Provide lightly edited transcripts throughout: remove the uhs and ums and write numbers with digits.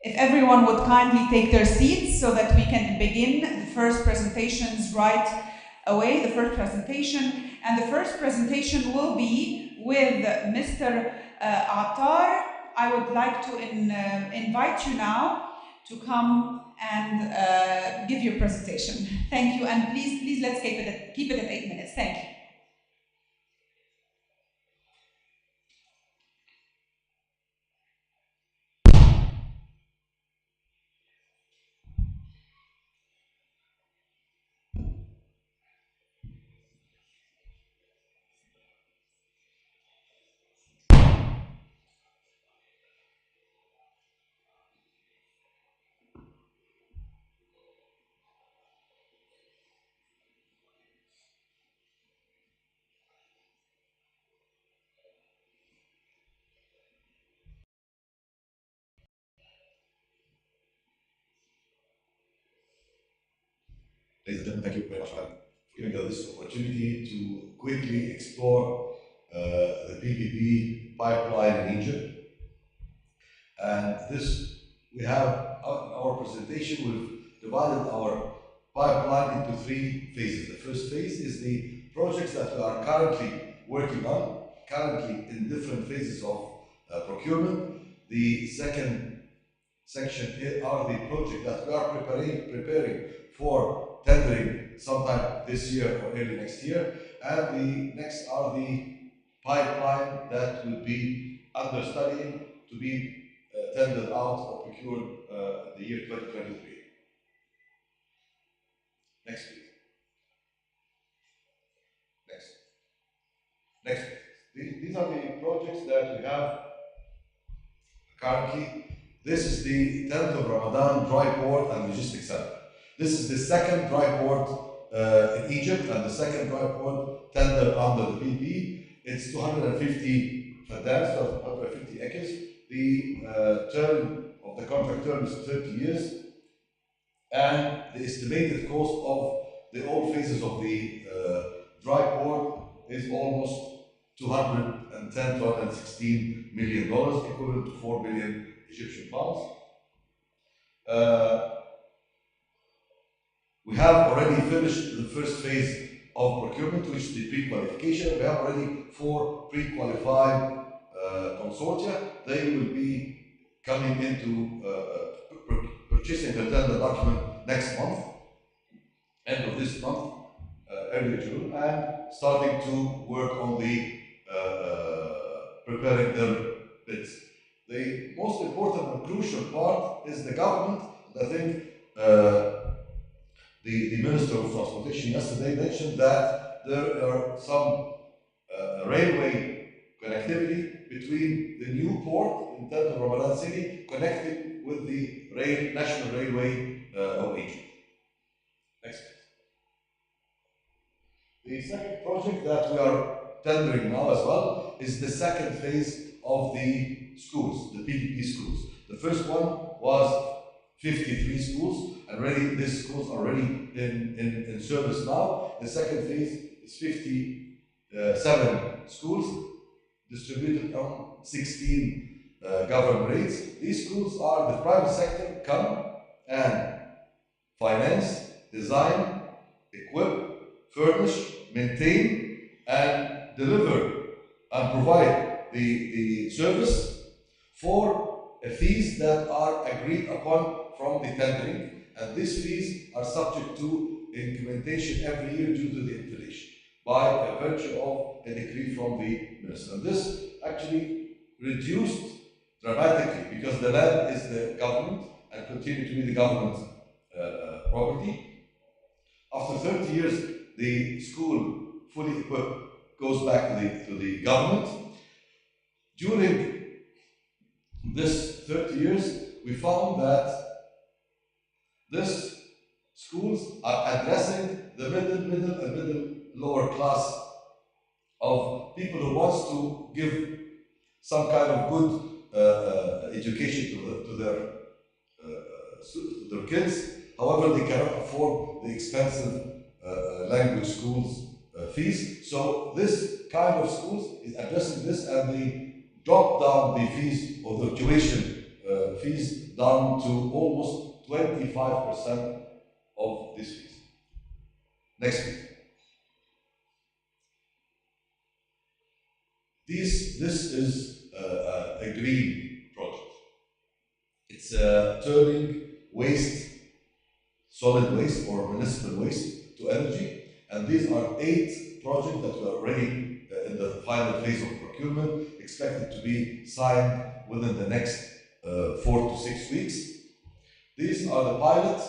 If everyone would kindly take their seats so that we can begin the first presentations right away, the first presentation. And the first presentation will be with Mr. Attar. I would like to invite you now to come and give your presentation. Thank you, and please let's keep it at 8 minutes. Thank you. Ladies and gentlemen, thank you very much for giving us this opportunity to quickly explore the PPP pipeline in Egypt. And this, we have our presentation, we've divided our pipeline into 3 phases. The first phase is the projects that we are currently working on, currently in different phases of procurement. The second section are the projects that we are preparing for tendering sometime this year or early next year, and the next are the pipeline that will be under studying to be tendered out or procured the year 2023. Next, please. Next. These are the projects that we have currently. This is the 10th of Ramadan dry port and logistics center. This is the second dry port in Egypt and the second dry port tendered under the PPP. It's 250 fadans, 250 acres. The term of the contract term is 30 years, and the estimated cost of the all phases of the dry port is almost $210 to $216 million, equivalent to 4 billion Egyptian pounds. We have already finished the first phase of procurement, which is the pre-qualification. We have already 4 pre-qualified consortia. They will be coming into purchasing the tender document next month, end of this month, early June, and starting to work on the preparing their bids. The most important and crucial part is the government. I think the Minister of Transportation yesterday mentioned that there are some railway connectivity between the new port in terms of Ramadan City, connected with the National Railway of Egypt. Next. The second project that we are tendering now as well is the second phase of the schools, the PPP schools. The first one was 53 schools, and already these schools are already in service now. The second phase is 57 schools distributed on 16 government rates. These schools are the private sector come and finance, design, equip, furnish, maintain, and deliver and provide the service for fees that are agreed upon from the tendering, and these fees are subject to implementation every year due to the inflation by virtue of a decree from the minister. And this actually reduced dramatically because the land is the government and continue to be the government's property. After 30 years, the school fully equipped goes back to the government. During this 30 years, we found that these schools are addressing the middle lower class of people who wants to give some kind of good education to their kids. However, they cannot afford the expensive language schools fees. So this kind of schools is addressing this, and they drop down the fees of the tuition fees down to almost 25% of these fees. Next please. This is a green project. It's turning waste, solid waste or municipal waste to energy, and these are 8 projects that were already in the final phase of procurement, expected to be signed within the next 4 to 6 weeks. These are the pilot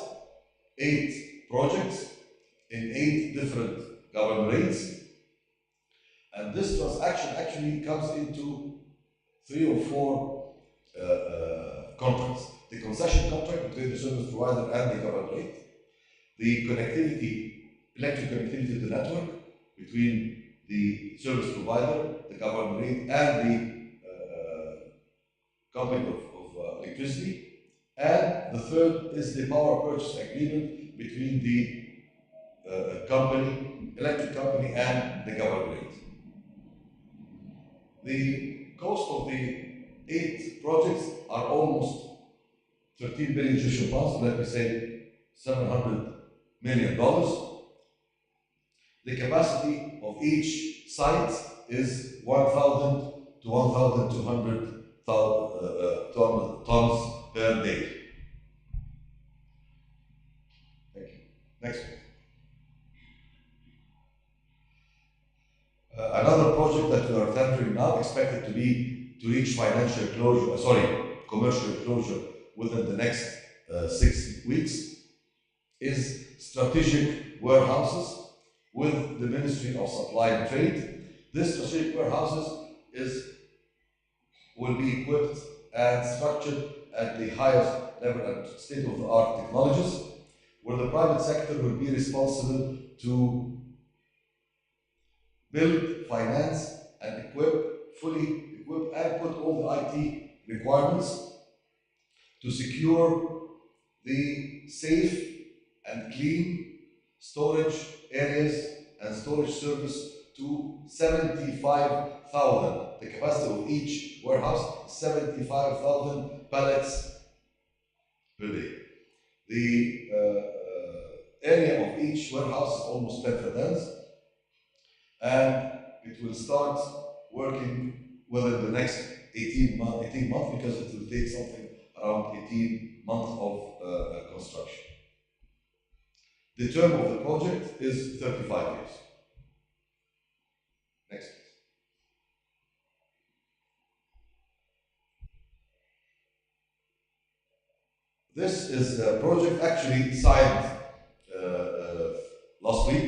8 projects in 8 different government rates. And this transaction actually comes into 3 or 4 contracts. The concession contract between the service provider and the government rate, the connectivity, electric connectivity to the network between the service provider, the government rate, and the company of electricity, and the third is the power purchase agreement between the electric company, and the government rate. The cost of the 8 projects are almost 13 billion Egyptian pounds, let me say $700 million. The capacity of each site is 1,000 to 1,200 tons per day. Thank you. Next please. Another project that we are tendering now, expected to reach commercial closure within the next 6 weeks, is strategic warehouses with the Ministry of Supply and Trade. This strategic warehouses will be equipped and structured at the highest level and state-of-the-art technologies, where the private sector will be responsible to build, finance, and fully equip, and put all the IT requirements to secure the safe and clean storage areas and storage service to 75,000. The capacity of each warehouse is 75,000 pallets per day. The area of each warehouse is almost 10 fatans, and it will start working within the next 18 months because it will take something around 18 months of construction. The term of the project is 35 years. Next please. This is a project actually signed last week.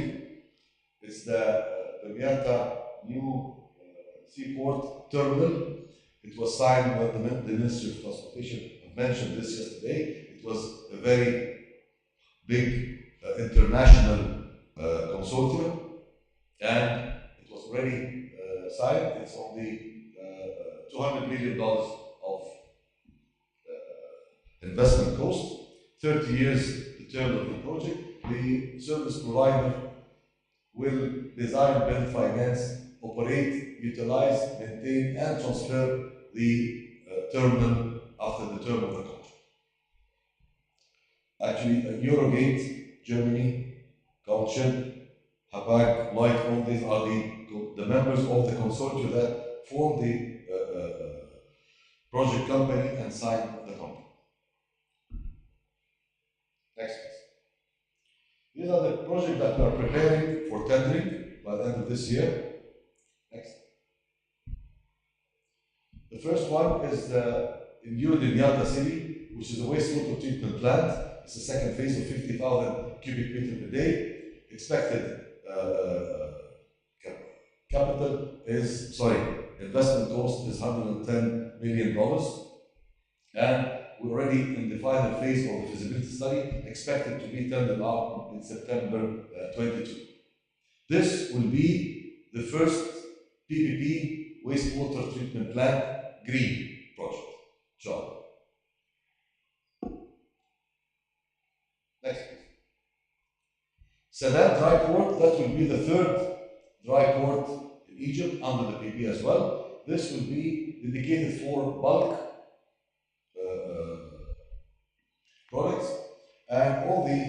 It's the Mianta new seaport terminal. It was signed by the Ministry of Transportation. I mentioned this yesterday. It was a very big international consortium, and it was already signed. It's on the $200 million of investment cost, 30 years the term of the project. The service provider will design, build, finance, operate, utilize, maintain, and transfer the terminal after the term of the contract. Actually, Eurogate, Germany, Council, Hapag, Light, all these are the members of the consortium that formed the project company and signed the contract. Next, please. These are the projects that we are preparing for tendering by the end of this year. Next. The first one is in Indonesia city, which is a wastewater treatment plant. It's the second phase of 50,000 cubic meters per day. Expected investment cost is $110 million, and we're already in the final phase of the feasibility study, expected to be tendered out in September 22. This will be the first PPP wastewater treatment plant green project. John. Next, please. Sadat dry port, that will be the third dry port in Egypt under the PP as well. This will be dedicated for bulk products, and all the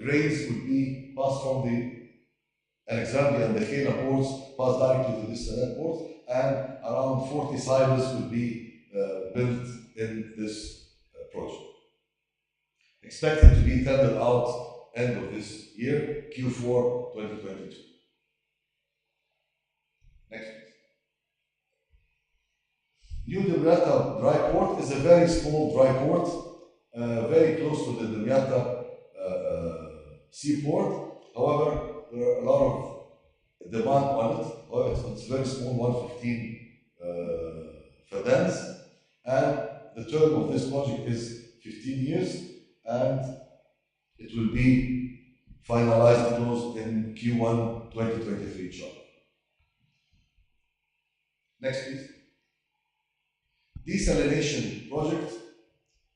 grains would be passed from the Alexandria and the Khela ports, passed directly to this port, and around 40 silos would be built in this project. Expected to be tendered out end of this year, Q4 2022. Next, please. New Damietta dry port is a very small dry port, very close to the Damietta seaport. However, there are a lot of demand on it. However, it's very small, 115 fadans, and the term of this project is 15 years, and it will be finalized and closed in Q1 2023 inshallah. Next, please. Desalination project.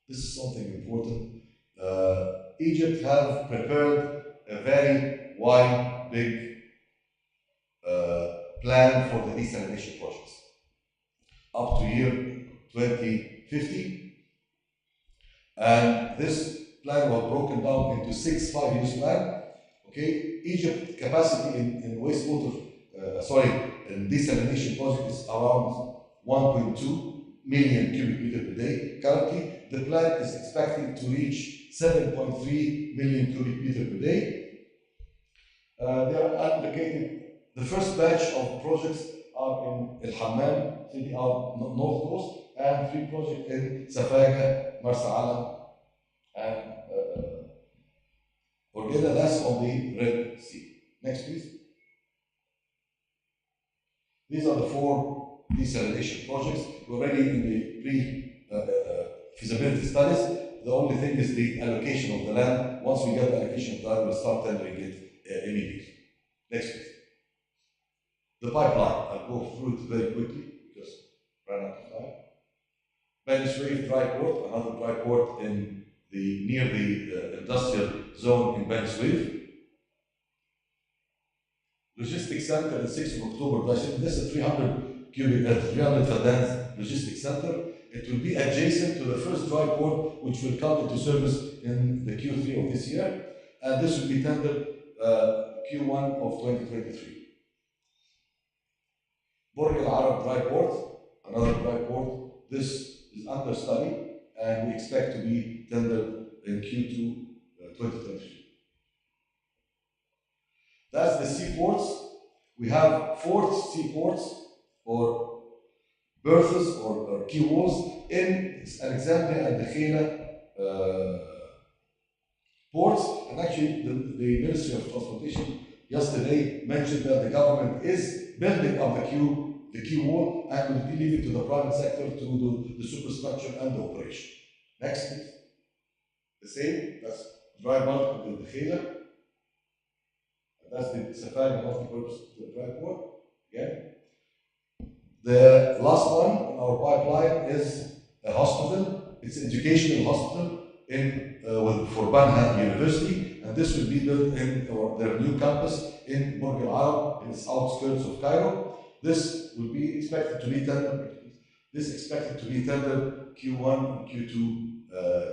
This is something important. Egypt have prepared a very wide, big plan for the desalination projects up to year 2050. And this plan was broken down into 6 5-year plan. Okay, Egypt capacity in wastewater, in desalination project is around 1.2 million cubic meter per day. Currently, the plant is expecting to reach 7.3 million cubic meter per day. They are allocated. The first batch of projects are in El Hammam, city out north coast, and 3 projects in Safaga, Marsa Alam, and Orgeda. That's on the Red Sea. Next, please. These are the 4 desalination projects. We're already in the pre-feasibility studies. The only thing is the allocation of the land. Once we get the allocation of the land, we'll start tendering it immediately. Next, please. The pipeline. I'll go through it very quickly because I ran out of time. Beni Suef dry port, another dry port in near the industrial zone in Beni Suef. Logistics center in 6th of October. This is a 300 fadans logistics center. It will be adjacent to the first dry port, which will come into service in the Q3 of this year, and this will be tendered Q1 of 2023. Borg Al Arab dry port, another dry port. This is under study, and we expect to be tendered in Q2 2023. That's the seaports. We have 4 seaports or berths or quay walls in Alexandria and the Khela ports. And actually, the Ministry of Transportation yesterday mentioned that the government is building up the quay wall, and will leave it to the private sector to do the superstructure and the operation. Next, please. The same. That's dry bulk of the Khela. That's the Safari multi-purpose dry port. Again. The last one in our pipeline is a hospital. It's an educational hospital for Banha University, and this will be built in their new campus in Borg Al Arab, in its outskirts of Cairo. This will be expected to be tendered. This is expected to be tendered Q1 and Q2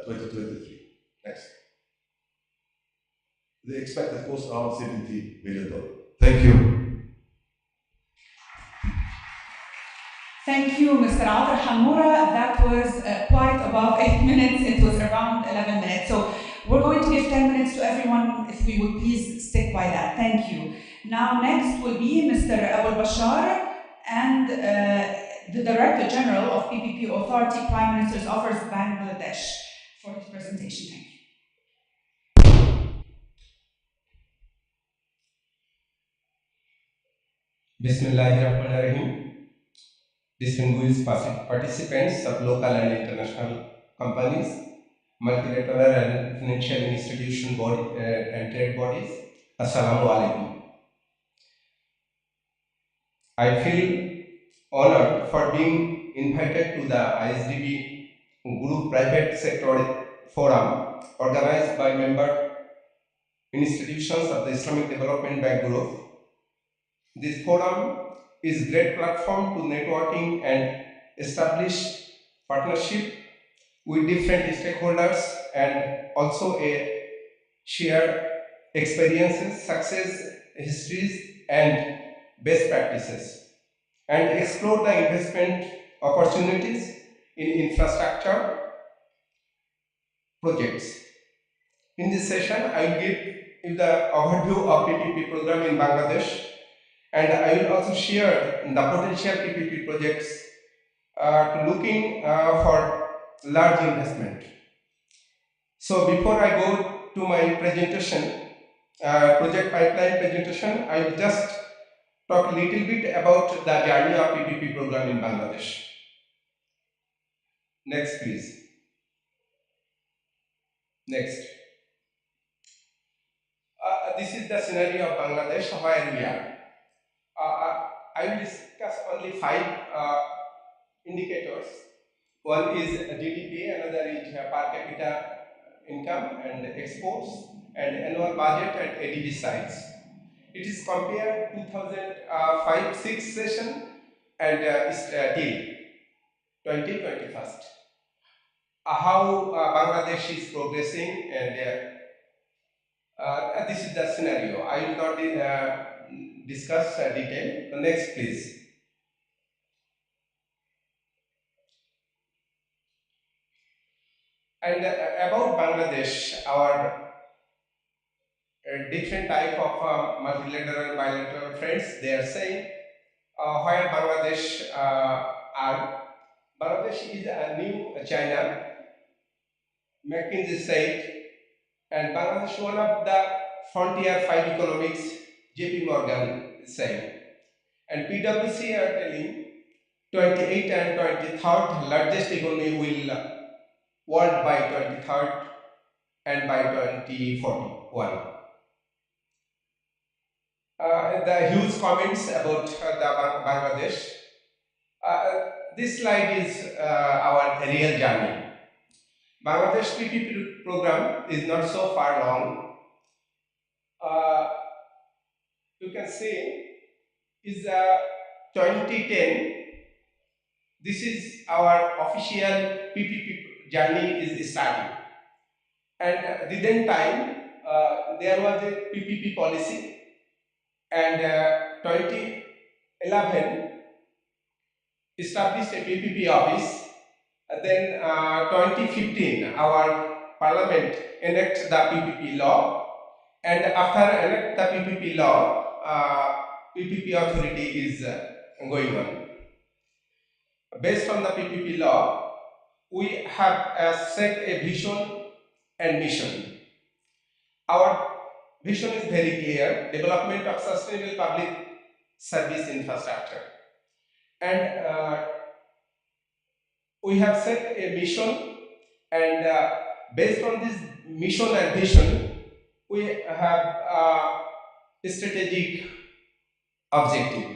2023. Next. The expected cost around $70 million. Thank you. Thank you, Mr. Atar Hamoura. That was quite above 8 minutes. It was around 11 minutes. So we're going to give 10 minutes to everyone, if we would please stick by that. Thank you. Now, next will be Mr. Abul Bashar and the Director General of PPP Authority, Prime Minister's Office, Bangladesh, for his presentation. Thank you. Bismillahirrahmanirrahim. Distinguished participants of local and international companies, multilateral and financial institution and trade bodies, Assalamu alaikum. I feel honored for being invited to the ISDB Group Private Sector Forum organized by member institutions of the Islamic Development Bank Group. This forum is a great platform to networking and establish partnership with different stakeholders and also a share experiences, success histories, and best practices, and explore the investment opportunities in infrastructure projects. In this session, I will give you the overview of PPP program in Bangladesh, and I will also share the potential PPP projects looking for large investment. So before I go to my presentation, project pipeline presentation, I will just talk a little bit about the journey of PPP program in Bangladesh. Next, please. Next. This is the scenario of Bangladesh where we are. I will discuss only 5 indicators. One is GDP, another is per capita income and exports, and annual budget and ADB size. It is compared 2005-6 session and till 2021. How Bangladesh is progressing, and this is the scenario. I will not discuss detail. The next, please. And about Bangladesh, our different type of multilateral, bilateral friends, they are saying where Bangladesh are. Bangladesh is a new China. McKinsey said, and Bangladesh one of the frontier 5 economics. JP Morgan is saying, and PwC are telling 28 and 23rd largest economy will world by 23rd and by 2041. The huge comments about the Bangladesh. This slide is our real journey. Bangladesh PPP program is not so far long. You can see is 2010. This is our official PPP journey is starting, and within time there was a PPP policy, and 2011 established a PPP office. Then 2015 our parliament enacted the PPP law, and after enact the PPP law, PPP authority is going on. Based on the PPP law, we have set a vision and mission. Our vision is very clear: development of sustainable public service infrastructure, and we have set a mission, and based on this mission and vision, we have a strategic objective.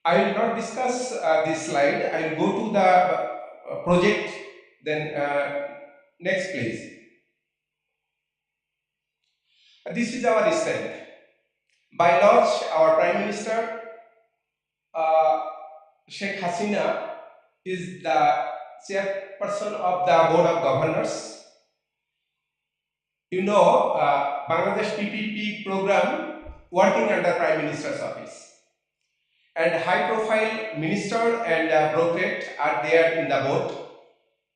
I will not discuss this slide. I will go to the project. Then next, please. This is our strength. By large, our Prime Minister Sheikh Hasina is the chairperson of the Board of Governors. You know, Bangladesh PPP program working under Prime Minister's office, and high-profile minister and bureaucrat are there in the board.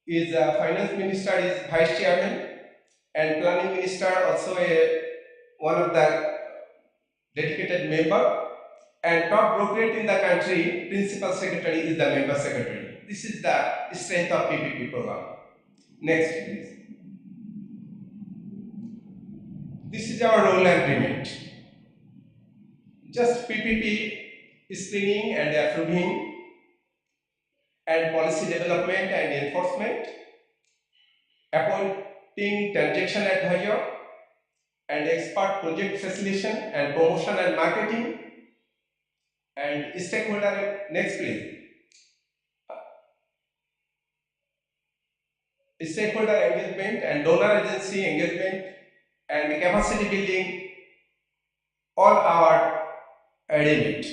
Is Finance Minister is Vice Chairman, and Planning Minister also one of the dedicated member, and top bureaucrat in the country, Principal Secretary is the Member Secretary. This is the strength of PPP program. Next, please. This is our role agreement. Just PPP screening and approving, and policy development and enforcement, appointing transaction advisor, and expert project facilitation and promotion and marketing, and stakeholder. Next, please. Stakeholder engagement and donor agency engagement and capacity building, all our remit,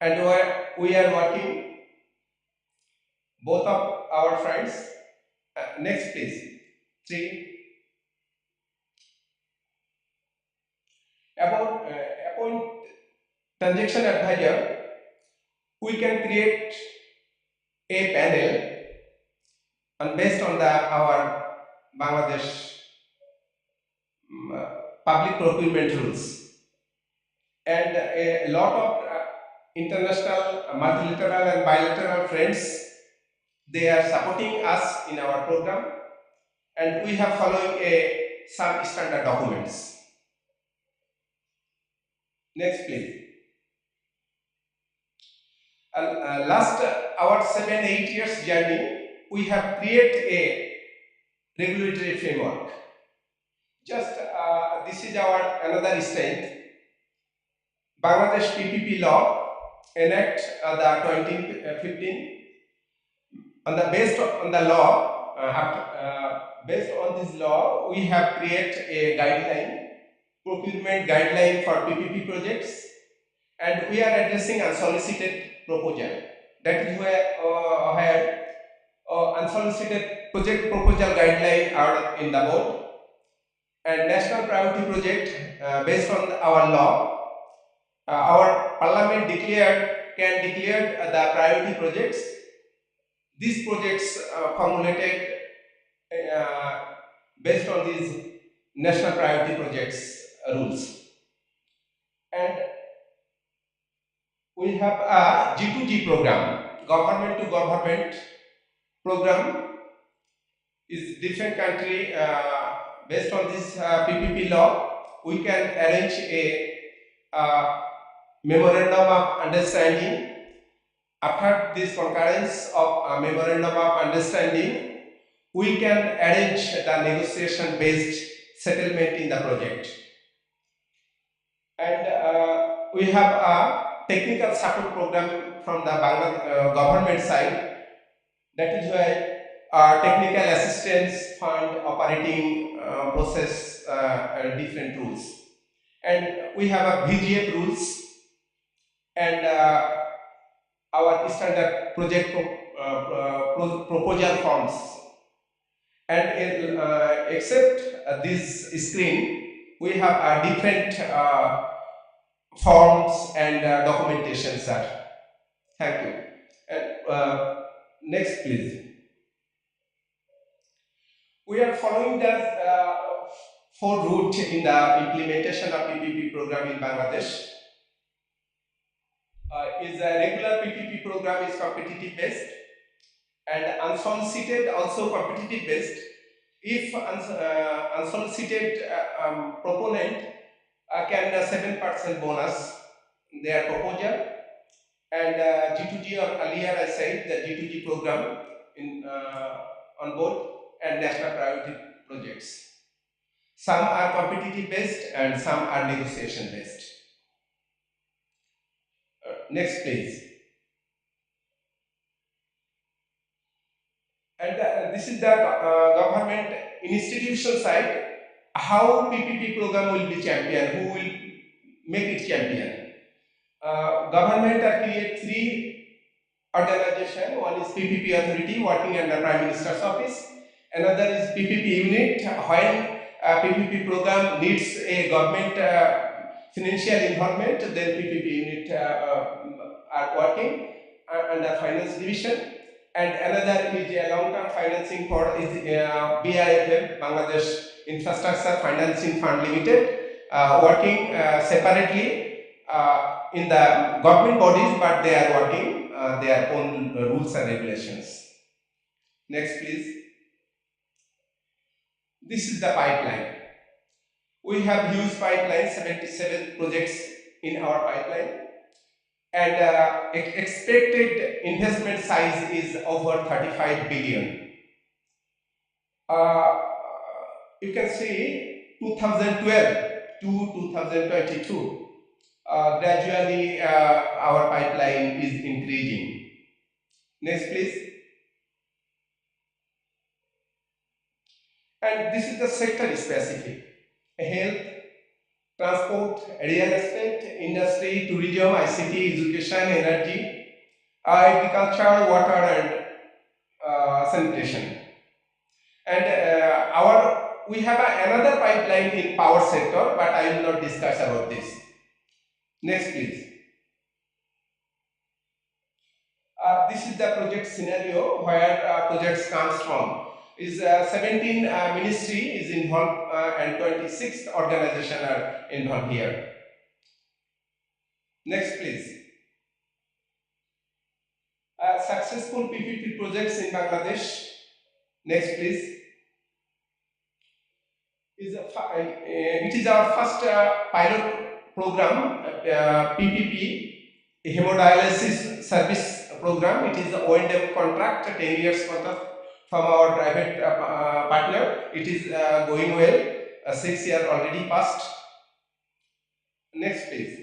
and we are working both of our friends Next, please. 3. About appoint transaction advisor, we can create a panel and based on our Bangladesh public procurement rules, and a lot of international, multilateral and bilateral friends, they are supporting us in our program, and we have following some standard documents. Next, please. Last our 7-8 years journey, we have created a regulatory framework. Just this is our another strength. Bangladesh PPP law enact the 2015. On the based on the law, based on this law, we have created a guideline, procurement guideline for PPP projects, and we are addressing unsolicited proposal. That is where unsolicited project proposal guideline are in the board, and national priority project based on our law, our parliament can declare the priority projects. These projects formulated based on these national priority projects rules, and we have a G2G program, government to government program. Is different country based on this PPP law, we can arrange a memorandum of understanding. After this concurrence of a memorandum of understanding, we can arrange the negotiation based settlement in the project, and we have a technical support program from the Bangladesh government side. That is why technical assistance fund operating process different rules, and we have a VGF rules, and our standard project proposal forms, and except this screen, we have different forms and documentation, sir. Thank you. And next, please. We are following the 4 route in the implementation of PPP program in Bangladesh. Is a regular PPP program is competitive based, and unsolicited also competitive based. If unsolicited proponent can 7% bonus their proposal, and G2G, or earlier I said the G2G program in on board, and national priority projects. Some are competitive based and some are negotiation based. Next, please. And this is the government institution side. How PPP program will be champion? Who will make it champion? Government create 3 organizations. One is PPP authority working under Prime Minister's office. Another is PPP unit. When PPP program needs a government financial involvement, then PPP unit are working under finance division. And another is a long-term financing for is BIFM, Bangladesh Infrastructure Financing Fund Limited, working separately in the government bodies, but they are working their own rules and regulations. Next, please. This is the pipeline. We have huge pipeline, 77 projects in our pipeline, and expected investment size is over 35 billion. You can see 2012 to 2022, gradually our pipeline is increasing. Next, please. And this is the sector specific: health, transport, real estate, industry, tourism, ICT, education, energy, agriculture, water, and sanitation. And we have another pipeline in power sector, but I will not discuss about this. Next, please. This is the project scenario where projects comes from. Is 17 ministry is involved and 26 organization are involved here. Next, please. Successful PPP projects in Bangladesh. Next, please. It is our first pilot program, PPP, hemodialysis service program. It is the O&M contract, 10 years contract from our private partner. It is going well. 6 years already passed. Next, please.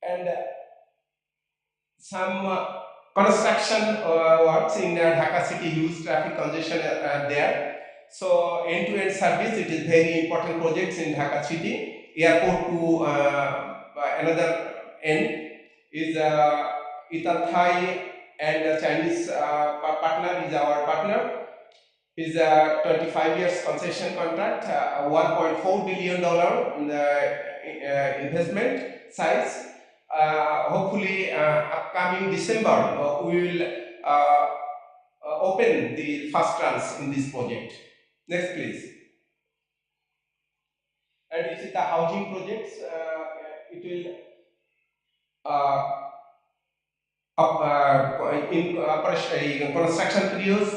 And some construction works in Dhaka city, huge traffic congestion there. So end-to-end service, it is very important projects in Dhaka city. Airport to another end is Itathai, and the Chinese partner is our partner. Is a 25 years concession contract, $1.4 billion investment size. Hopefully, upcoming December, we will open the first runs in this project. Next, please. And it is the housing projects. It will in construction periods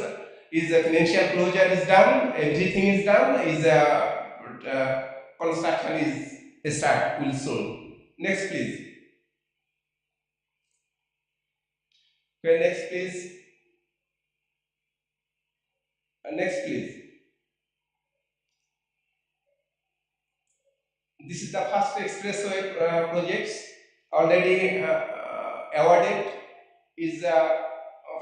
is financial closure is done, everything is done, is construction is start will soon. Next, please. Okay, next, please. Next, please. This is the first expressway projects already awarded, is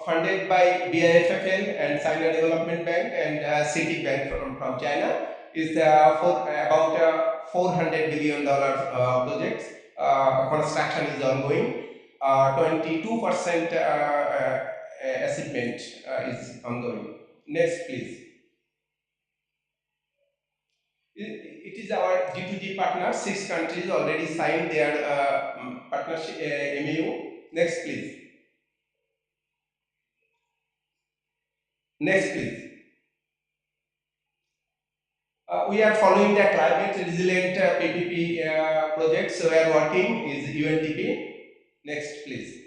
funded by BIFFL and China Development Bank and Citibank from China. Is for about $400 billion projects. Construction is ongoing. 22% achievement is ongoing. Next, please. It is our G2G partner. 6 countries already signed their partnership MAU. Next, please. Next, please. We are following the climate resilient PPP projects. We are working is UNDP. Next, please.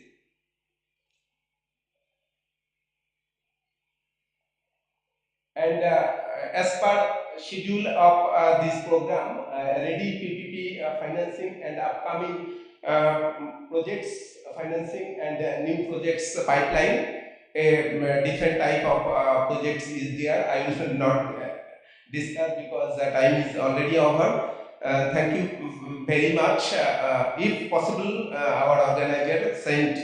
And as per schedule of this program, ready PPP financing and upcoming projects financing and new projects pipeline, a different type of projects is there. I will not discuss because the time is already over. Thank you very much. If possible, our organizer sent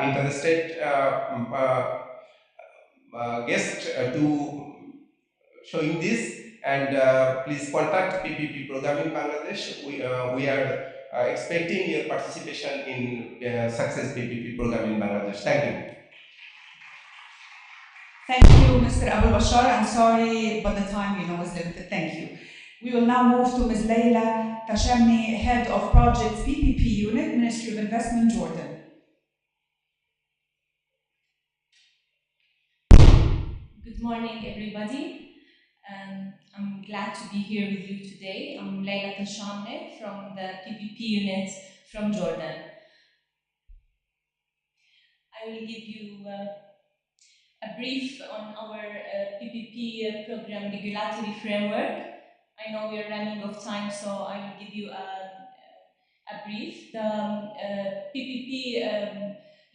interested guest to showing this, and please contact PPP program in Bangladesh. We are expecting your participation in success PPP program in Bangladesh. Thank you. Thank you, Mr. Abul Bashar. I'm sorry, but the time is limited. Thank you. We will now move to Ms. Leila Tashamni, Head of Projects PPP Unit, Ministry of Investment, Jordan. Good morning, everybody. I'm glad to be here with you today. I'm Leila Tashamne from the PPP unit from Jordan. I will give you a brief on our PPP program regulatory framework. I know we are running out of time, so I will give you a brief. The PPP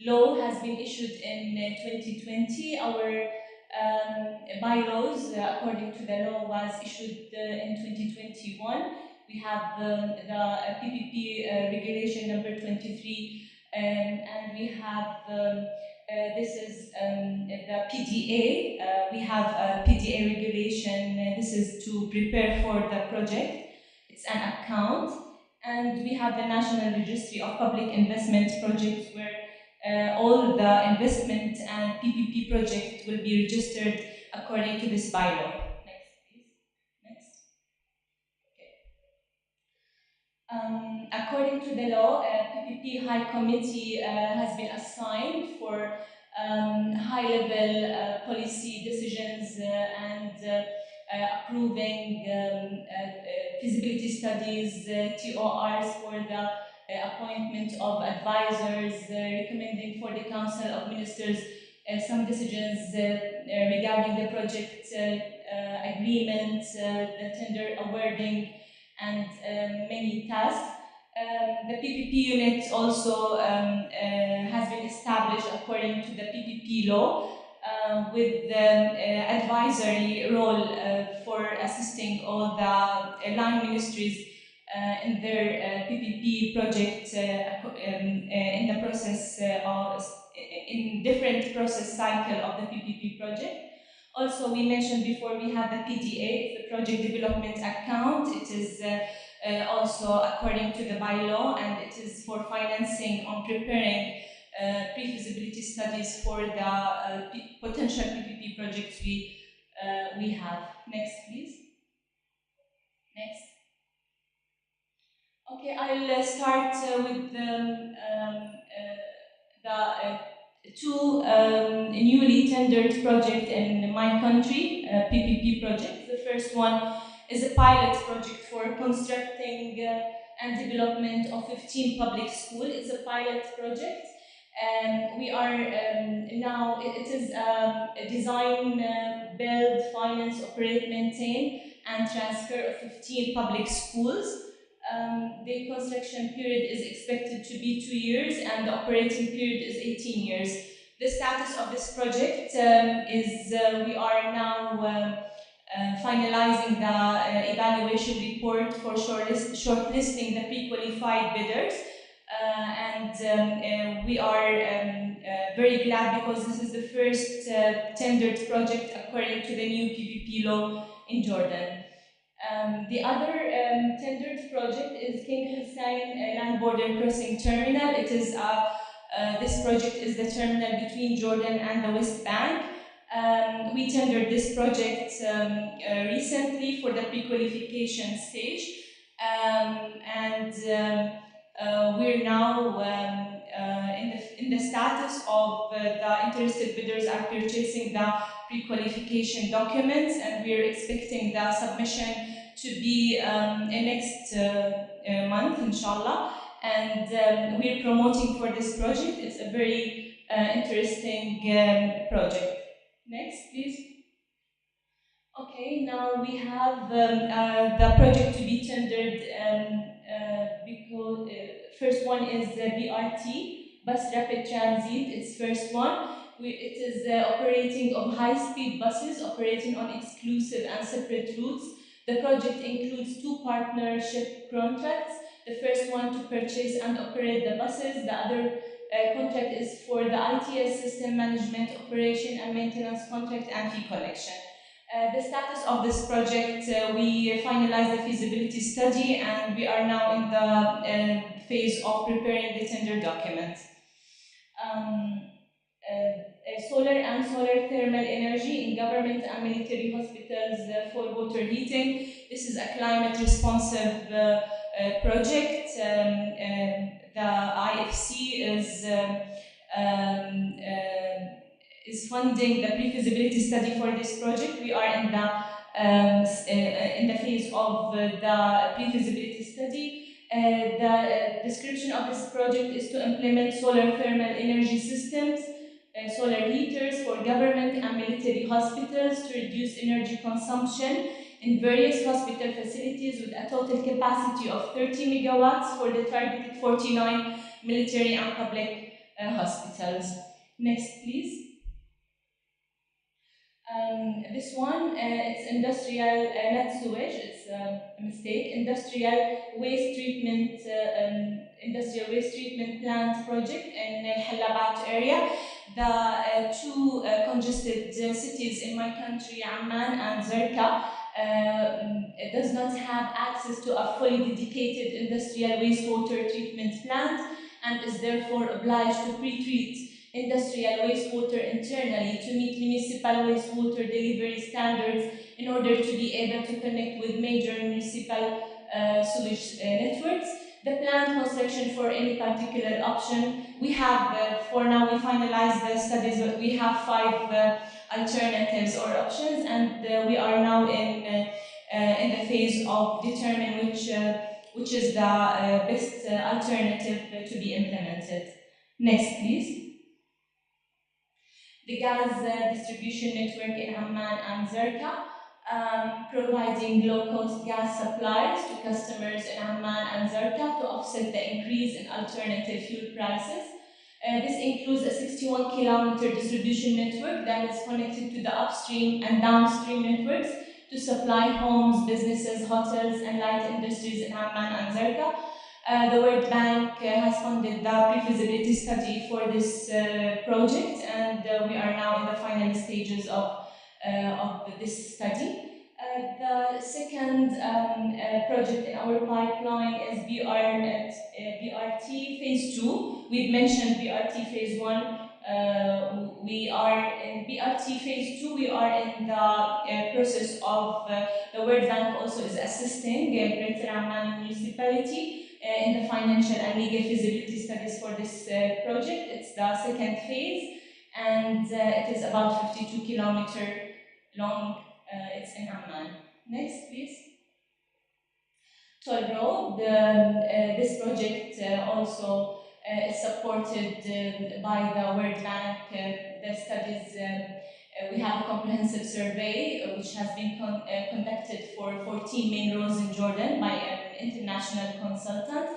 law has been issued in 2020. Our bylaws, according to the law, was issued in 2021. We have the PPP regulation number 23, and we have this is the PDA. We have a PDA regulation. This is to prepare for the project. It's an account. And we have the National Registry of Public Investment Projects, where all the investment and PPP project will be registered according to this bylaw. Next, please. Next. According to the law, PPP High Committee has been assigned for high-level policy decisions and approving feasibility studies, TORs for the appointment of advisors, recommending for the Council of Ministers some decisions regarding the project agreement, the tender awarding, and many tasks. The PPP unit also has been established according to the PPP law with the advisory role for assisting all the line ministries in their PPP project in the process in different process cycle of the PPP project. Also, we mentioned before we have the PDA, the Project Development Account. It is also according to the bylaw, and it is for financing on preparing pre-feasibility studies for the potential PPP projects we have. Next, please. Next. Okay, I'll start with the two newly tendered projects in my country, PPP projects. The first one is a pilot project for constructing and development of 15 public schools. It's a pilot project. We are now, it is a design, build, finance, operate, maintain, and transfer of 15 public schools. The construction period is expected to be 2 years and the operating period is 18 years. The status of this project is we are now finalizing the evaluation report for shortlisting the pre-qualified bidders. We are very glad because this is the first tendered project according to the new PPP law in Jordan. The other tendered project is King Hussein Land Border Crossing Terminal. It is this project is the terminal between Jordan and the West Bank. We tendered this project recently for the pre-qualification stage, we're now in the status of the interested bidders are purchasing the pre-qualification documents, and we're expecting the submission to be next month, inshallah. And we're promoting for this project. It's a very interesting project. Next, please. Okay, now we have the project to be tendered because first one is the BRT, Bus Rapid Transit, it's first one. It is operating of high-speed buses operating on exclusive and separate routes. The project includes 2 partnership contracts. The first one to purchase and operate the buses. The other contract is for the ITS system management, operation and maintenance contract and fee collection. The status of this project, we finalized the feasibility study and we are now in the phase of preparing the tender document. Solar and solar thermal energy in government and military hospitals for water heating. This is a climate responsive project. The IFC is funding the pre-feasibility study for this project. We are in the phase of the pre-feasibility study. The description of this project is to implement solar thermal energy systems, solar heaters for government and military hospitals to reduce energy consumption in various hospital facilities with a total capacity of 30 megawatts for the targeted 49 military and public hospitals. Next, please. This one, it's industrial, not sewage, it's a mistake, industrial waste treatment plant project in Halabat area. The 2 congested cities in my country, Amman and Zarqa, does not have access to a fully dedicated industrial wastewater treatment plant. and is therefore obliged to pre-treat industrial wastewater internally to meet municipal wastewater delivery standards in order to be able to connect with major municipal sewage networks. The planned construction for any particular option, we have, for now we finalized the studies, but we have 5 alternatives or options, and we are now in the phase of determining which is the best alternative to be implemented. Next, please. The gas distribution network in Amman and Zerka, providing low-cost gas supplies to customers in Amman and Zerka to offset the increase in alternative fuel prices. This includes a 61-kilometer distribution network that is connected to the upstream and downstream networks to supply homes, businesses, hotels, and light industries in Amman and Zerka. The World Bank has funded the pre-feasibility study for this project, and we are now in the final stages of this study. The second project in our pipeline is BRT Phase 2. We've mentioned BRT Phase 1. We are in BRT Phase 2. We are in the process of, the World Bank also is assisting Greater Amman Municipality in the financial and legal feasibility studies for this project. It's the second phase, and it is about 52 kilometers long. It's in Amman. Next, please. Toll Road. This project also is supported by the World Bank. The studies, we have a comprehensive survey which has been conducted for 14 main roads in Jordan by an international consultant.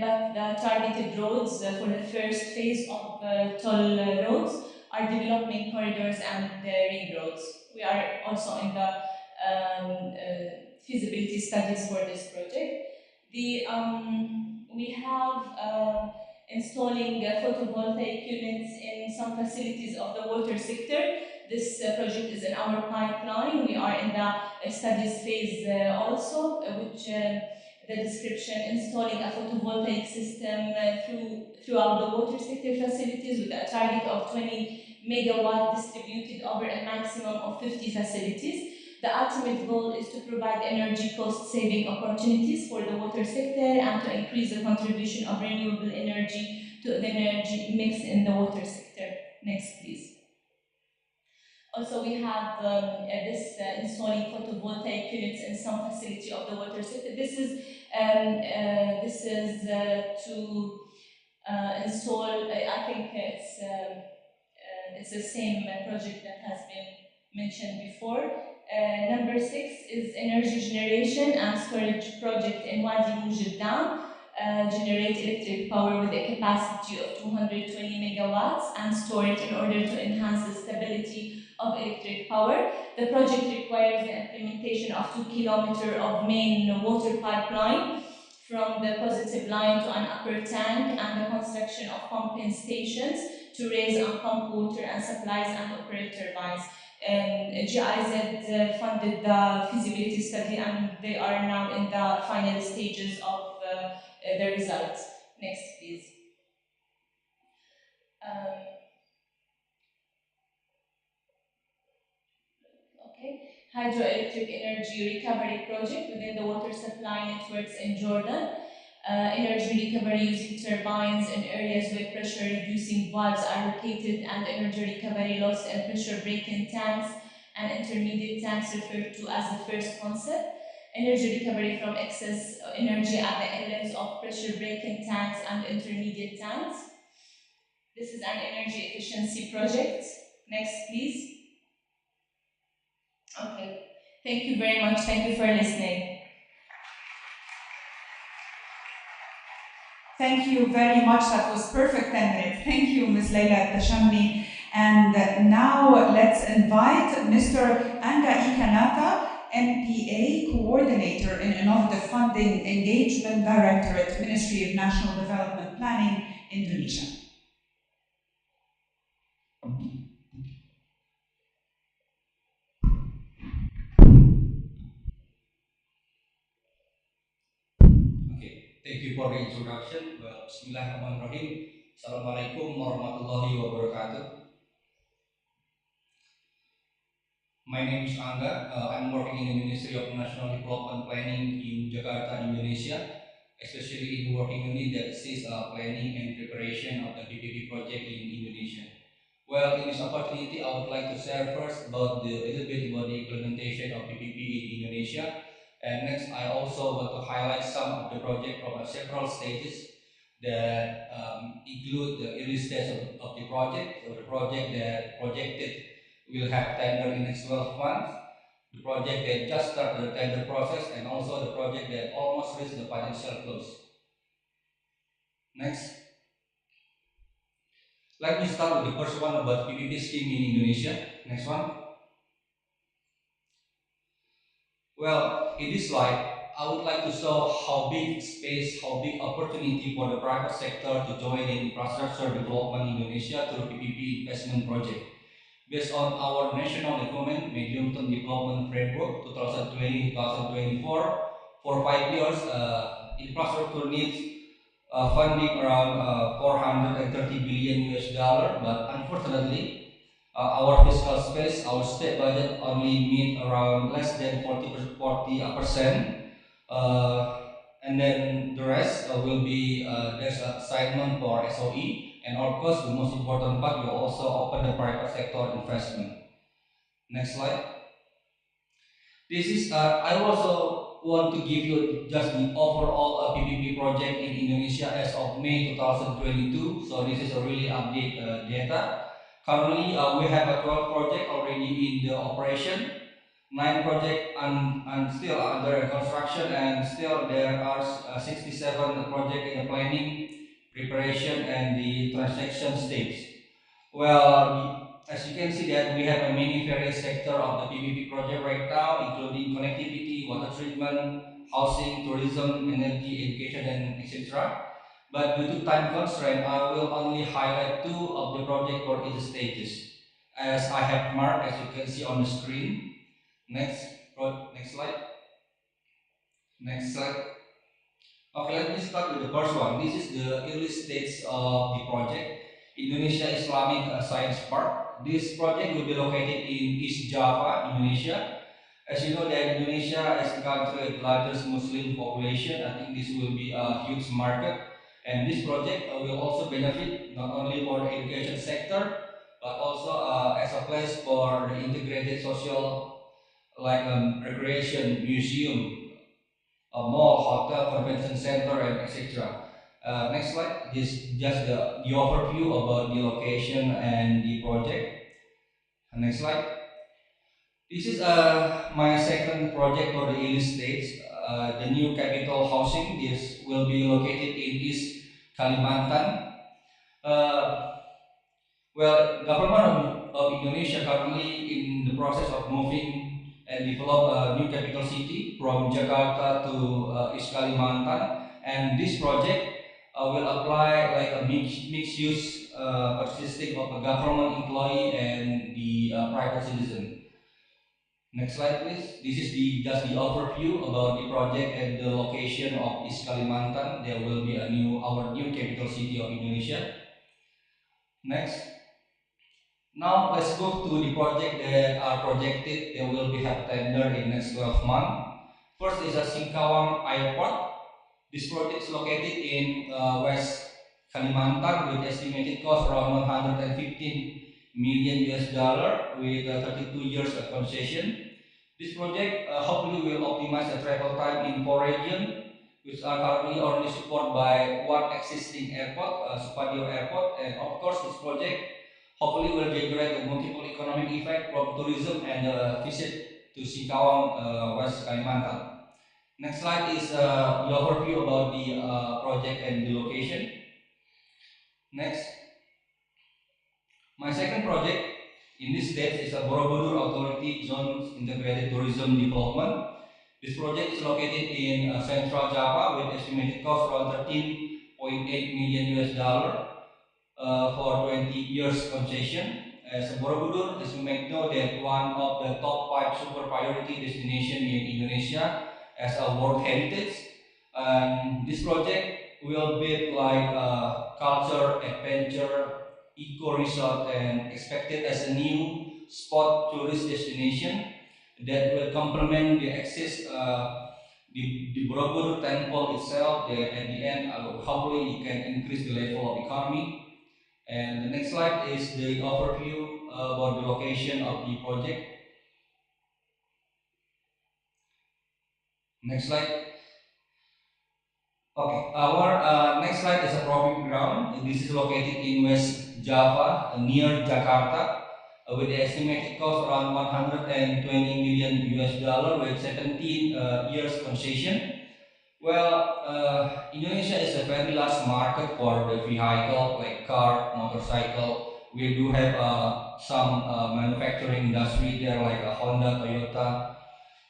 But the targeted roads for the first phase of toll roads are development corridors and ring roads. We are also in the feasibility studies for this project. We have installing photovoltaic units in some facilities of the water sector. This project is in our pipeline. We are in the studies phase also, which the description, installing a photovoltaic system throughout the water sector facilities with a target of 20 megawatt distributed over a maximum of 50 facilities. The ultimate goal is to provide energy cost-saving opportunities for the water sector and to increase the contribution of renewable energy to the energy mix in the water sector. Next, please. Also, we have this installing photovoltaic units in some facility of the water sector. This is to install. I think it's the same project that has been mentioned before. Number 6 is energy generation and storage project in Wadi Mujib Dam. Generate electric power with a capacity of 220 megawatts and store it in order to enhance the stability of electric power. The project requires the implementation of 2 kilometers of main water pipeline from the positive line to an upper tank and the construction of pumping stations to raise and pump water and supplies and operate turbines. GIZ funded the feasibility study and they are now in the final stages of the results. Next, please. Okay. Hydroelectric energy recovery project within the water supply networks in Jordan. Energy recovery using turbines in areas where pressure reducing valves are located and energy recovery loss and pressure break-in tanks and intermediate tanks referred to as the first concept. Energy recovery from excess energy at the inlets of pressure break-in tanks and intermediate tanks. This is an energy efficiency project. Next, please. Okay. Thank you very much. Thank you for listening. Thank you very much. That was perfect 10 minutes. Thank you, Ms. Leila Tashamni. And now let's invite Mr. Anga Ikanata, MPA Coordinator in Innovative Funding Engagement Directorate, Ministry of National Development Planning, Indonesia. Thank you for the introduction. Well, Bismillahirrahmanirrahim. Assalamualaikum warahmatullahi wabarakatuh. My name is Angga. I'm working in the Ministry of National Development Planning in Jakarta, Indonesia, especially in working unit that assists planning and preparation of the PPP project in Indonesia. Well, in this opportunity, I would like to share first about a little bit about the implementation of PPP in Indonesia, and next I also want to highlight some of the project from several stages that include the early stage of the project, or the project that projected will have tender in next 12 months, the project that just started the tender process, and also the project that almost reached the financial close. Next. Let me start with the first one about PPP scheme in Indonesia. Next one. Well, in this slide, I would like to show how big space, how big opportunity for the private sector to join in infrastructure development in Indonesia through PPP investment project. Based on our National Development Medium-Term Development Framework 2020-2024, for 5 years, infrastructure needs funding around 430 billion US dollar, but unfortunately, our fiscal space, our state budget only meet around less than 40%, and then the rest will be there's assignment for SOE, and of course the most important part, we also open the private sector investment. Next slide. This is I also want to give you just the overall PPP project in Indonesia as of May 2022. So this is a really update data. Currently, we have a 12 project already in the operation, 9 project and still under construction, and still there are 67 project in the planning, preparation, and the transaction stage. Well, as you can see that we have a many various sector of the PPP project right now, including connectivity, water treatment, housing, tourism, energy, education, and etc. But due to time constraint, I will only highlight 2 of the project for each stages, as I have marked, as you can see on the screen. Next slide. Next slide. Okay, let me start with the first one. This is the early stage of the project, Indonesia Islamic Science Park. This project will be located in East Java, Indonesia. As you know that Indonesia is a country with largest Muslim population. I think this will be a huge market. And this project will also benefit not only for the education sector, but also as a place for the integrated social, like recreation, museum, a mall, hotel, convention center, and etc. Next slide. This is just the overview about the location and the project. Next slide. This is my second project for the early stage, the new capital housing. This will be located in East Kalimantan. Well, government of Indonesia currently in the process of moving and develop a new capital city from Jakarta to East Kalimantan, and this project will apply like a mixed use consisting of a government employee and the private citizen. Next slide, please. This is just the overview about the project and the location of East Kalimantan. There will be our new capital city of Indonesia. Next. Now let's go to the project that are projected. They will be have tender in next 12 months. First is a Singkawang Airport. This project is located in West Kalimantan with estimated cost around 115 million US dollar with 32 years of concession. This project hopefully will optimize the travel time in 4 regions, which are currently only supported by one existing airport, Supadio Airport, and of course this project hopefully will generate a multiple economic effect from tourism and visit to Singkawang, West Kalimantan. Next slide is the overview about the project and the location. Next. My second project in this stage is a Borobudur Authority Zone Integrated Tourism Development. This project is located in Central Java with estimated cost around 13.8 million US dollar for 20 years concession. As Borobudur, as you may know, that one of the top 5 super priority destination in Indonesia as a World Heritage. And this project will be like culture, adventure, eco resort, and expected as a new spot tourist destination that will complement the access the Borobudur temple itself. That at the end, hopefully, it can increase the level of economy. And the next slide is the overview about the location of the project. Next slide. Okay, our next slide is a proving ground. This is located in West Java, near Jakarta, with the estimated cost around 120 million US dollar with 17 years concession. Well, Indonesia is a very large market for the vehicle like car, motorcycle. We do have some manufacturing industry there like Honda, Toyota,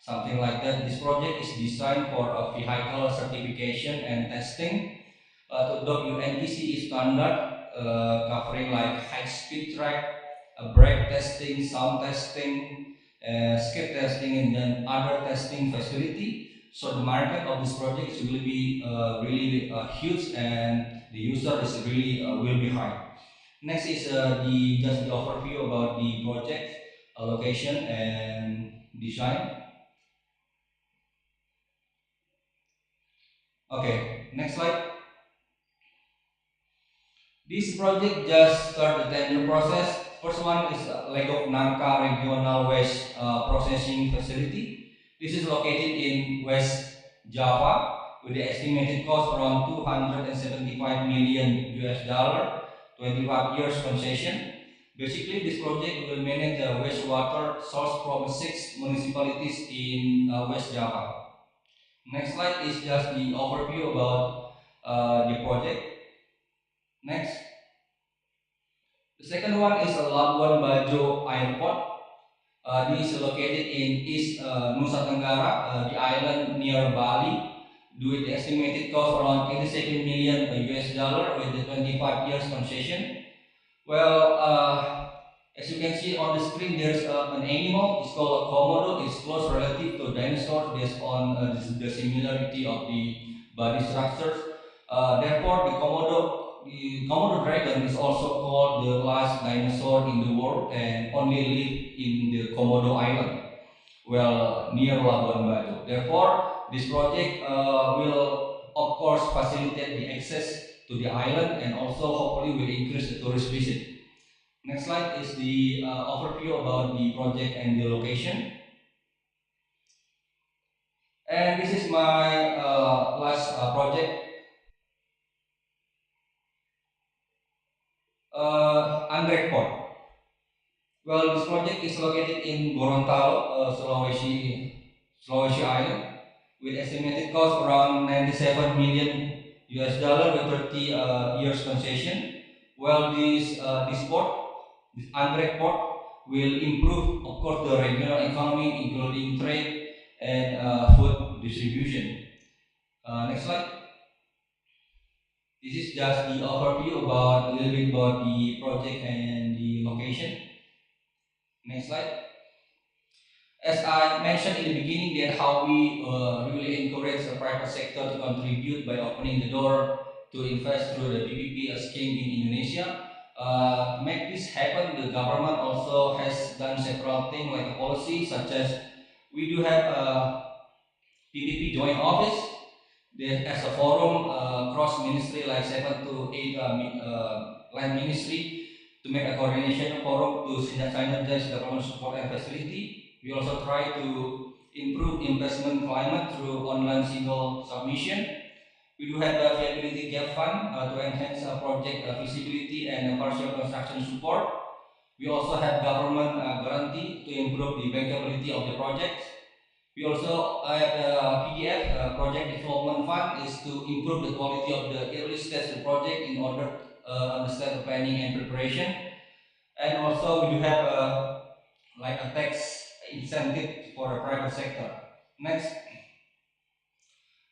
something like that. This project is designed for a vehicle certification and testing to adopt UNECE standard covering like high-speed track, brake testing, sound testing, skid testing, and then other testing facility. So the market of this project is will be really huge, and the user is really will be high. Next is just the overview about the project location and design. Okay, next slide. This project just started the tender process. First one is Legok Nangka Regional Waste Processing Facility. This is located in West Java with the estimated cost around 275 million US dollar, 25 years concession. Basically, this project will manage the wastewater source from 6 municipalities in West Java. Next slide is just the overview about the project. Next. The second one is Labuan Bajo Airport. This is located in East Nusa Tenggara, the island near Bali, with the estimated cost around 87 million US dollar with the 25 years concession. Well, as you can see on the screen, there's an animal. It's called a komodo. It's close relative to dinosaurs based on the similarity of the body structures. Therefore, the Komodo dragon is also called the last dinosaur in the world and only live in the Komodo Island, well, near Labuan Bajo. Therefore, this project will, of course, facilitate the access to the island and also hopefully will increase the tourist visit. Next slide is the overview about the project and the location. And this is my last project. Anggrek Port. Well, this project is located in Gorontalo, Sulawesi Island, with estimated cost around 97 million US dollar with 30 years concession. Well, this Anggrek port, will improve, of course, the regional economy, including trade and food distribution. Next slide. This is just the overview about a little bit about the project and the location. Next slide. As I mentioned in the beginning, that how we really encourage the private sector to contribute by opening the door to invest through the PPP scheme in Indonesia. To make this happen, the government also has done several things like a policy, such as we do have a PPP joint office. There as a forum cross ministry like 7 to 8 land ministry to make a coordination forum to synergize government support and facility. We also try to improve investment climate through online single submission. We do have a viability gap fund to enhance project visibility and partial construction support. We also have government guarantee to improve the bankability of the project. We also have PDF project development fund is to improve the quality of the early stage project in order to understand the planning and preparation. And also we do have like a tax incentive for the private sector. Next.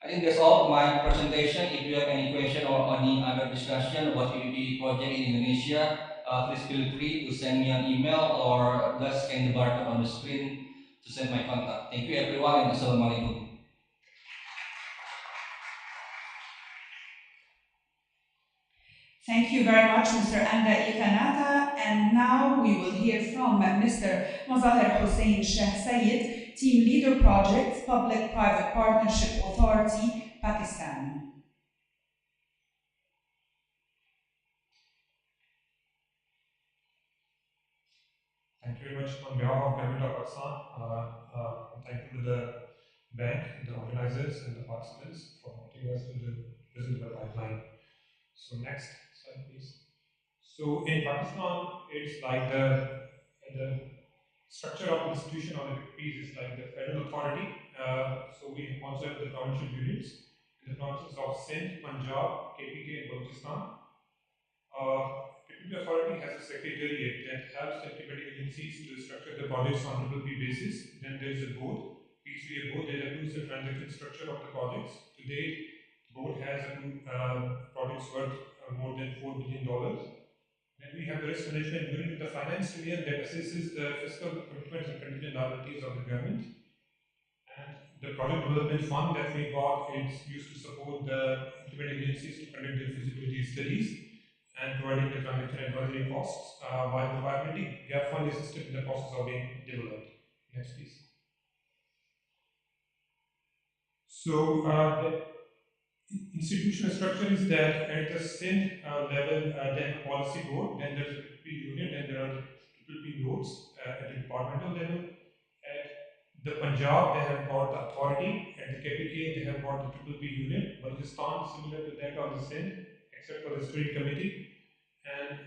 I think that's all my presentation. If you have any question or any other discussion about PPP project in Indonesia, please feel free to send me an email or just scan the barcode on the screen to send my contact. Thank you everyone and Assalamualaikum. Thank you very much, Mr. Anda Ikanata. And now we will hear from Mr. Mazahir Hussein Sheh Sayed, Team Leader Projects, Public-Private Partnership Authority, Pakistan. Thank you very much on behalf of Government of Pakistan. Thank you to the bank, the organizers, and the participants for helping us to present the pipeline. So next slide, please. So in Pakistan, it's like the structure of the institution or the PPPs is like the federal authority. So we also have the provincial units in the provinces of Sindh, Punjab, KPK, and Balochistan. PPP authority has a secretariat that helps the implementing agencies to structure the projects on PPP basis. Then there is a board, PCA board, that approves the transaction structure of the projects. To date, the board has approved projects worth more than $4 billion. Then we have the risk management unit in the finance division that assesses the fiscal commitments and contingent liabilities of the government. And the project development fund that we got is used to support the implementing agencies to conduct their feasibility studies and providing the transaction advisory costs, while the viability gap fund is still in the process of being developed. Next, please. So the institutional structure is that at the Sindh level, they have a policy board, then there's a PPP unit, and there are the PPP nodes at the departmental level. At the Punjab, they have got the authority. At the KPK, they have got the PPP unit. Balochistan, similar to that of the Sindh, except for the steering committee. And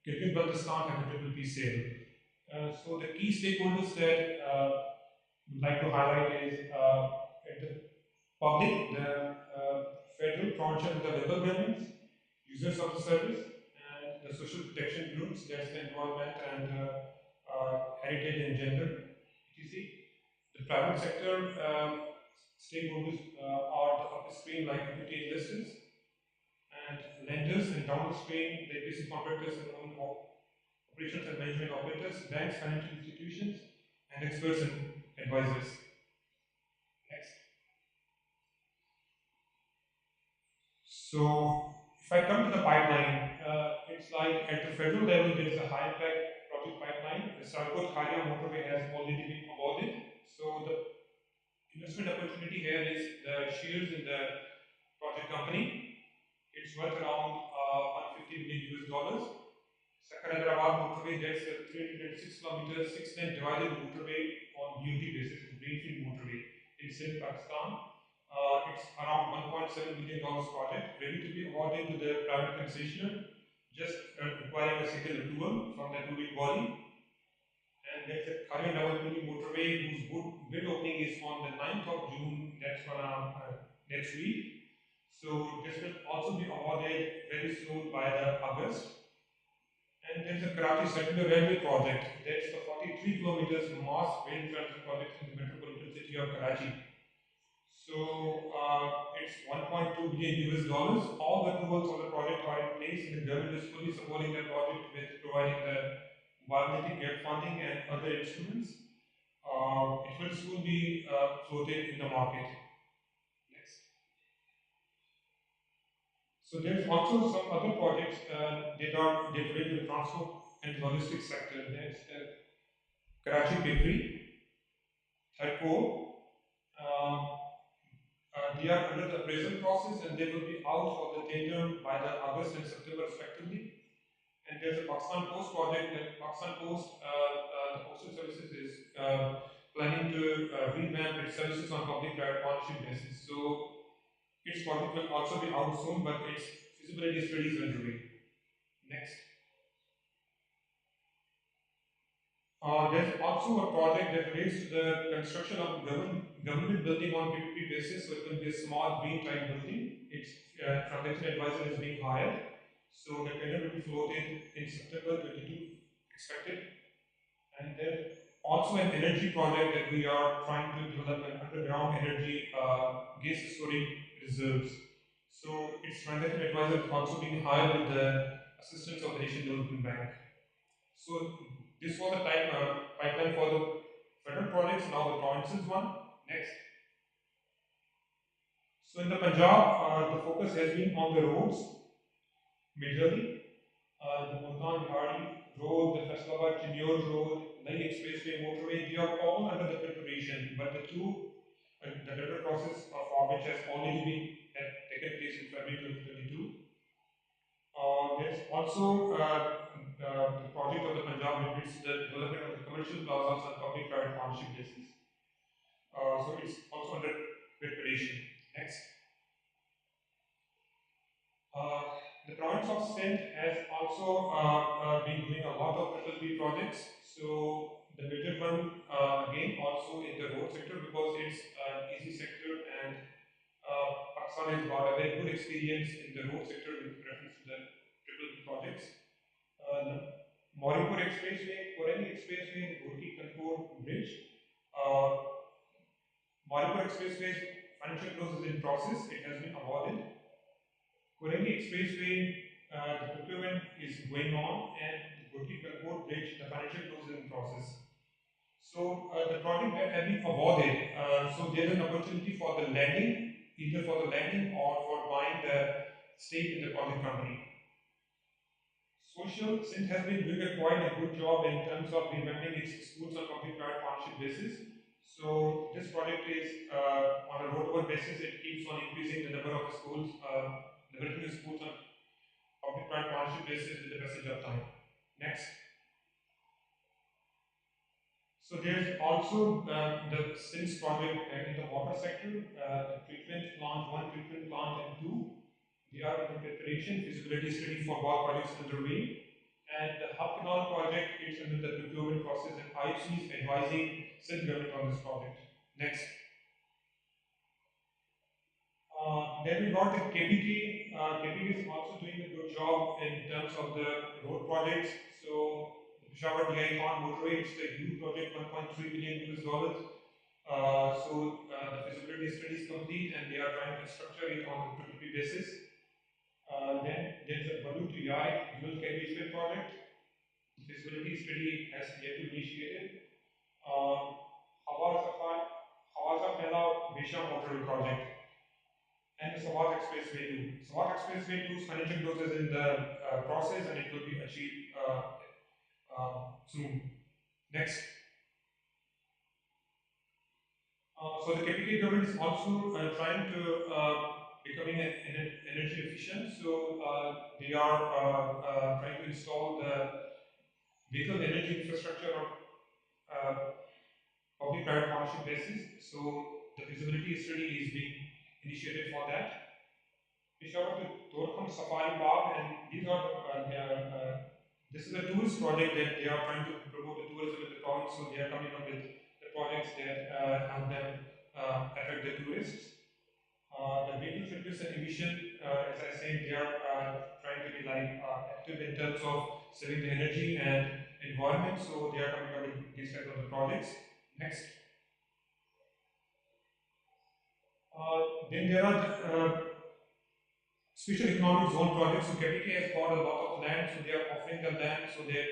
Kyrgyzstan have the PPP sale. So the key stakeholders that we'd like to highlight is at the public, the federal, provincial, and the local governments, users of the service, and the social protection groups, that's the environment and heritage and gender, etc. The private sector stakeholders are the upstream, like equity investors, and lenders, and downstream, like basic contractors and operations and management operators, banks, financial institutions, and experts and advisors. Next. So, if I come to the pipeline, it's like at the federal level, there is a high impact project pipeline. The Sialkot Kharia motorway has already been awarded. So, the investment opportunity here is the shares in the project company. It's worth around $150 million. Secunderabad motorway, that's a 306 kilometers, 6-lane divided motorway on BOT basis, greenfield motorway in Sindh, Pakistan. It's around $1.7 billion project, ready to be awarded to the private concessionaire, just requiring a single approval from the approving body. And there's a Kharia Rawalpindi motorway whose bid opening is on the 9th of June, that's next week. So this will also be awarded very soon by the August. And there's a Karachi Circular Railway project, that's the 43 kilometers mass rail transit project in the metropolitan city of Karachi. So it's $1.2 billion. All the approvals of the project are in place, and the government is fully supporting the project with providing the viability gap funding and other instruments. It will soon be floated in the market. Next. So there's also some other projects that are related to the transport and logistics sector. That's Karachi Pipri, Tharko. They are under the appraisal process, and they will be out for the tender by the August and September respectively. And there's a Pakistan Post project that Pakistan Post, the postal services is planning to revamp its services on public-private partnership basis. So its project will also be out soon, but its feasibility studies are underway. Next. There's also a project that relates to the construction of a government building on PPP basis, so it will be a small green type building. Its transaction advisor is being hired. So the tender will be floated in September 22 expected. And there's also an energy project that we are trying to develop an underground energy gas storage reserves. So its transaction advisor is also being hired with the assistance of the Asian Development Bank. So this was the pipeline for the federal projects, now the provinces one. Next. So in the Punjab, the focus has been on the roads. majorly. The Multan-Bihari Road, the Faisalabad Chinnor Road, Nai Expressway, Motorway, they are all under the preparation. But the tender process for which has already been taken place in February 2022. There's also the project of the Punjab Railways, the development of the commercial plazas on public-private partnership basis. So it's also under preparation. Next. The province of Sindh has also been doing a lot of PPP projects. So the major one again also in the road sector, because it's an easy sector, and Pakistan has got a very good experience in the road sector with reference to the PPP projects. The Moripur Expressway, Korangi Expressway, and Gurki Kanpur Bridge. Moripur Expressway's financial close is in process. It has been awarded. Korangi Expressway, the procurement is going on, and the Gurki Kanpur Bridge, the financial close is in process. So the project that has been awarded, so there is an opportunity for the lending, either for the lending or for buying the stake in the project company. Social Sindh has been doing quite a good job in terms of revamping its schools on public-private partnership basis. So this project is on a road-to-road basis. It keeps on increasing the number of schools, developing the schools on public-private partnership basis with the passage of time. Next. So there's also the SINS project in the water sector, the treatment plant 1, treatment plant and 2. They are under preparation, feasibility study for both projects underway. And the Hub Canal project is under the procurement process, and IFC is advising Sindh government on this project. Next. Then we got the KPK. KPK is also doing a good job in terms of the road projects. So Peshawar DI Khan motorway, it's a huge project, $1.3 billion US. So the feasibility study is complete, and they are trying to structure it on a PPP basis. Then there's a Balu to Yai dual carriageway project. The feasibility study has yet to be initiated. Hawaza Fela Besha motorway project, and the Swat Expressway 2. Swat Expressway 2's financial close is in the process, and it will be achieved soon. Next. So the KPK government is also trying to becoming energy efficient. So they are trying to install the vehicle energy infrastructure on public-private partnership basis. So the feasibility study is being initiated for that. Peshawar to Torkham Safari Park, and these are this is a tourist project that they are trying to promote the tourism in the province. So they are coming up with the projects that help them attract the tourists. The vehicle fitness and emission, as I said, they are trying to be like active in terms of saving the energy and environment. So they are coming up with these kinds of the projects. Next. Then there are special economic zone projects. So KPK has got a lot of land, so they are offering the land so that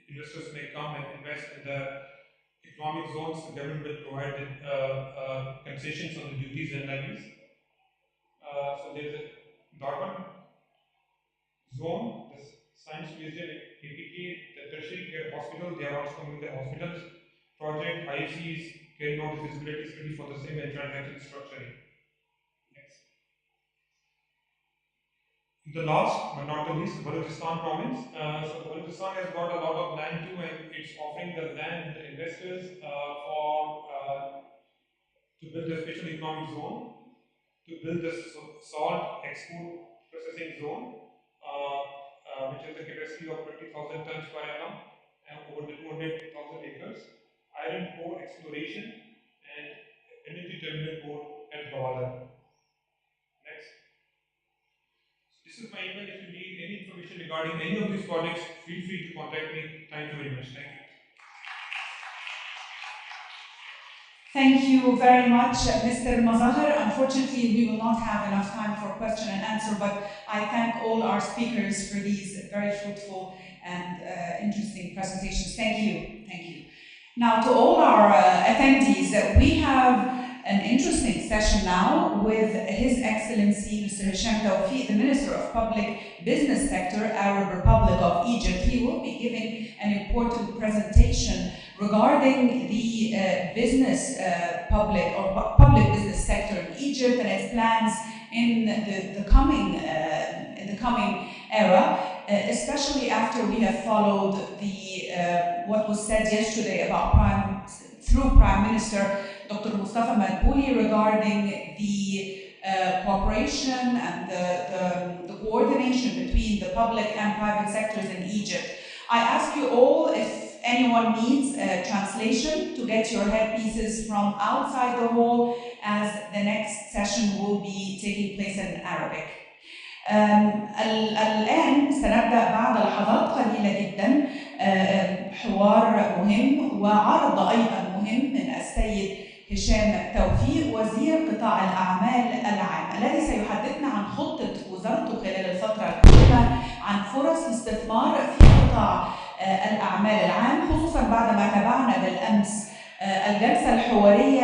investors may come and invest in the economic zones. The government will provide concessions on the duties and levies. So there's a Darban zone, the Science Museum, KPK, the tertiary care hospital. They are also coming with the hospitals project. IFC is carrying out the feasibility study for the same and transaction structuring. Next. The last but not the least, Balochistan province. So Balochistan has got a lot of land too, and it's offering the land to the investors to build a special economic zone, to build the salt export processing zone, which has a capacity of 20,000 tons per annum and over the 200,000 acres. Iron ore exploration and energy terminal port at Gawada. Next. This is my email. If you need any information regarding any of these projects, feel free to contact me. Thank you very much. Thank you. Thank you very much, Mr. Mazahar. Unfortunately, we will not have enough time for question and answer, but I thank all our speakers for these very fruitful and interesting presentations. Thank you. Thank you. Now, to all our attendees, we have an interesting session now with His Excellency Mr. Hisham Tawfiq, the Minister of Public Business Sector, Arab Republic of Egypt. He will be giving an important presentation regarding the public business sector in Egypt and its plans in the coming era, especially after we have followed what was said yesterday about Prime Minister Dr. Mustafa Madbouli regarding the cooperation and the coordination between the public and private sectors in Egypt. I ask you all if anyone needs a translation to get your headpieces from outside the hall, as the next session will be taking place in Arabic. الآن سنبدأ بعد لحظات قليلة جدا حوار مهم وعرض أيضا مهم من السيد هشام توفيق وزير قطاع الأعمال العام، الذي سيحدثنا عن خطة وزارته خلال الفترة القادمة عن فرص الاستثمار في قطاع الأعمال العام، خصوصا بعد ما تابعنا بالأمس الجلسة الحوارية